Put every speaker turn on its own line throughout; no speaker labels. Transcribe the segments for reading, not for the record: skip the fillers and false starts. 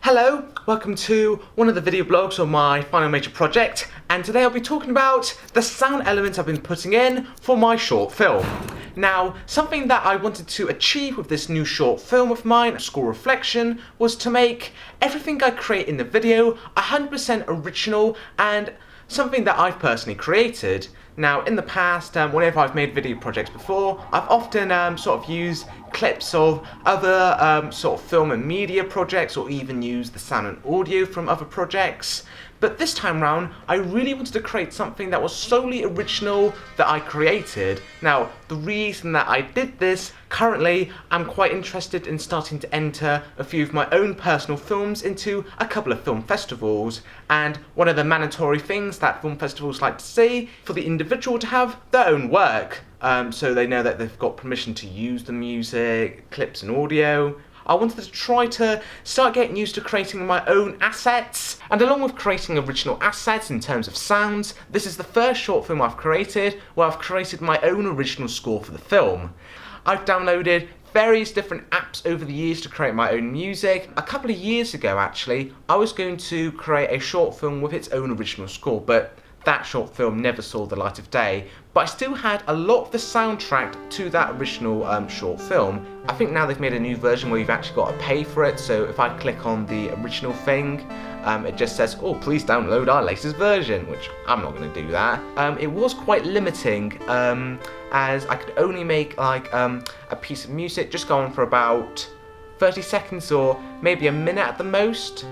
Hello, welcome to one of the video blogs on my final major project, and today I'll be talking about the sound elements I've been putting in for my short film. Now, something that I wanted to achieve with this new short film of mine, School Reflection, was to make everything I create in the video 100% original and something that I've personally created. Now, in the past, whenever I've made video projects before, I've often sort of used clips of other sort of film and media projects, or even used the sound and audio from other projects. But this time round, I really wanted to create something that was solely original that I created. Now, the reason that I did this, currently I'm quite interested in starting to enter a few of my own personal films into a couple of film festivals. And one of the mandatory things that film festivals like to see, for the individual to have their own work. So they know that they've got permission to use the music, clips and audio. I wanted to try to start getting used to creating my own assets, and along with creating original assets in terms of sounds, this is the first short film I've created where I've created my own original score for the film. I've downloaded various different apps over the years to create my own music. A couple of years ago actually, I was going to create a short film with its own original score, but that short film never saw the light of day, but I still had a lot of the soundtrack to that original short film. I think now they've made a new version where you've actually got to pay for it, so if I click on the original thing, it just says, oh, please download our latest version, which I'm not going to do that. It was quite limiting, as I could only make like a piece of music just go on for about 30 seconds or maybe a minute at the most.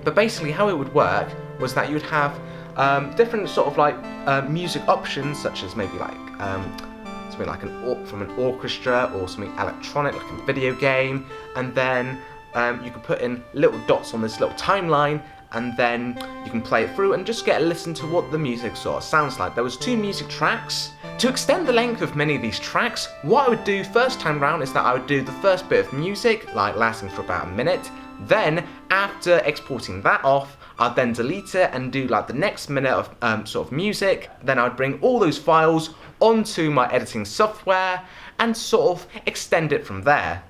But basically how it would work was that you'd have different sort of like music options, such as maybe like something like from an orchestra or something electronic like a video game, and then you can put in little dots on this little timeline, and then you can play it through and just get a listen to what the music sort of sounds like. There was 2 music tracks. To extend the length of many of these tracks, what I would do first time round is that I would do the first bit of music, like lasting for about a minute. Then, after exporting that off, I'd then delete it and do like the next minute of sort of music. Then I'd bring all those files onto my editing software and sort of extend it from there.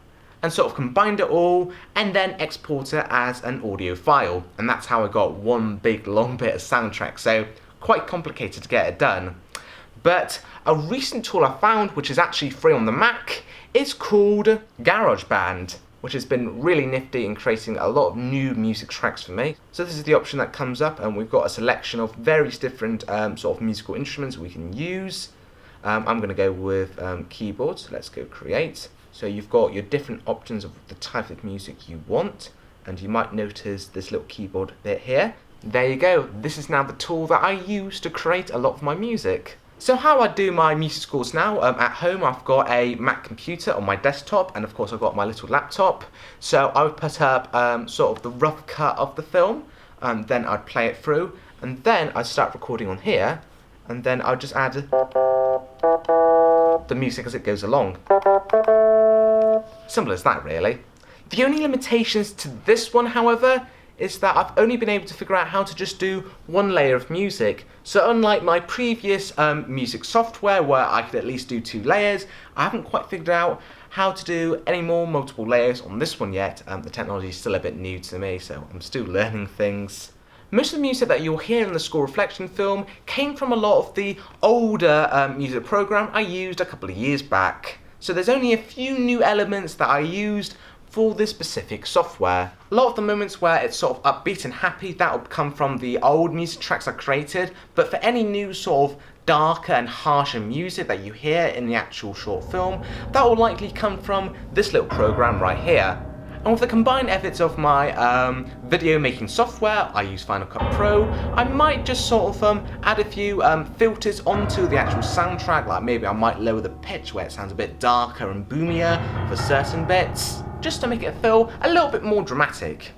And sort of combined it all and then export it as an audio file. And that's how I got one big long bit of soundtrack. So quite complicated to get it done. But a recent tool I found, which is actually free on the Mac, is called GarageBand, which has been really nifty in creating a lot of new music tracks for me. So this is the option that comes up, and we've got a selection of various different sort of musical instruments we can use. I'm going to go with keyboards. Let's go create. So you've got your different options of the type of music you want, and you might notice this little keyboard bit here. There you go. This is now the tool that I use to create a lot of my music. So how I do my music scores now, at home I've got a Mac computer on my desktop, and of course I've got my little laptop. So I would put up sort of the rough cut of the film, and then I'd play it through, and then I'd start recording on here, and then I'd just add the music as it goes along. Simple as that, really. The only limitations to this one, however, is that I've only been able to figure out how to just do one layer of music. So unlike my previous music software where I could at least do 2 layers, I haven't quite figured out how to do any more multiple layers on this one yet. The technology is still a bit new to me, so I'm still learning things. Most of the music that you'll hear in the School Reflection film came from a lot of the older music program I used a couple of years back. So there's only a few new elements that I used for this specific software. A lot of the moments where it's sort of upbeat and happy, that will come from the old music tracks I created, but for any new sort of darker and harsher music that you hear in the actual short film, that will likely come from this little program right here. And with the combined efforts of my video making software, I use Final Cut Pro, I might just sort of add a few filters onto the actual soundtrack, like maybe I might lower the pitch where it sounds a bit darker and boomier for certain bits, just to make it feel a little bit more dramatic.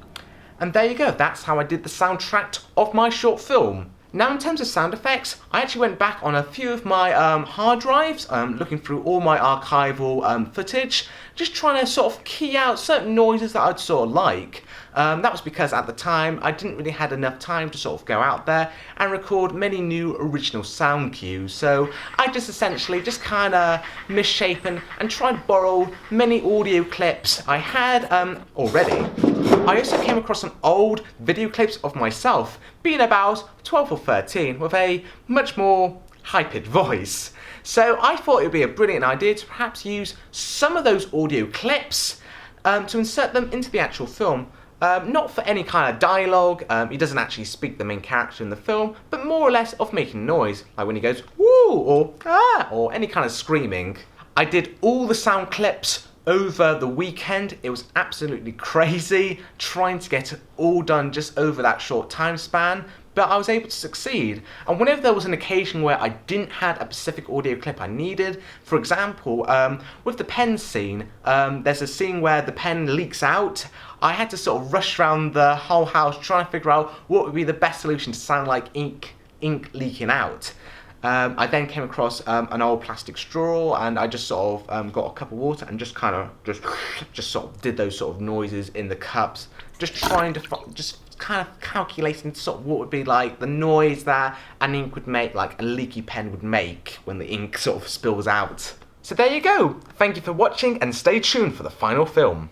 And there you go, that's how I did the soundtrack of my short film. Now in terms of sound effects, I actually went back on a few of my hard drives, looking through all my archival footage, just trying to sort of key out certain noises that I'd sort of like. That was because at the time I didn't really had enough time to sort of go out there and record many new original sound cues, so I just essentially just kind of misshapen and tried to borrow many audio clips I had already I also came across some old video clips of myself being about 12 or 13 with a much more high-pitched voice. So I thought it would be a brilliant idea to perhaps use some of those audio clips to insert them into the actual film. Not for any kind of dialogue, he doesn't actually speak the main character in the film, but more or less of making noise, like when he goes woo or ah or any kind of screaming. I did all the sound clips over the weekend. It was absolutely crazy trying to get it all done just over that short time span, but I was able to succeed. And whenever there was an occasion where I didn't have a specific audio clip I needed, for example, with the pen scene, there's a scene where the pen leaks out. I had to sort of rush around the whole house trying to figure out what would be the best solution to sound like ink leaking out. I then came across an old plastic straw, and I just sort of got a cup of water and just kind of just sort of did those sort of noises in the cups, just trying to just kind of calculating sort of what would be like the noise that an ink would make, like a leaky pen would make when the ink sort of spills out. So there you go. Thank you for watching, and stay tuned for the final film.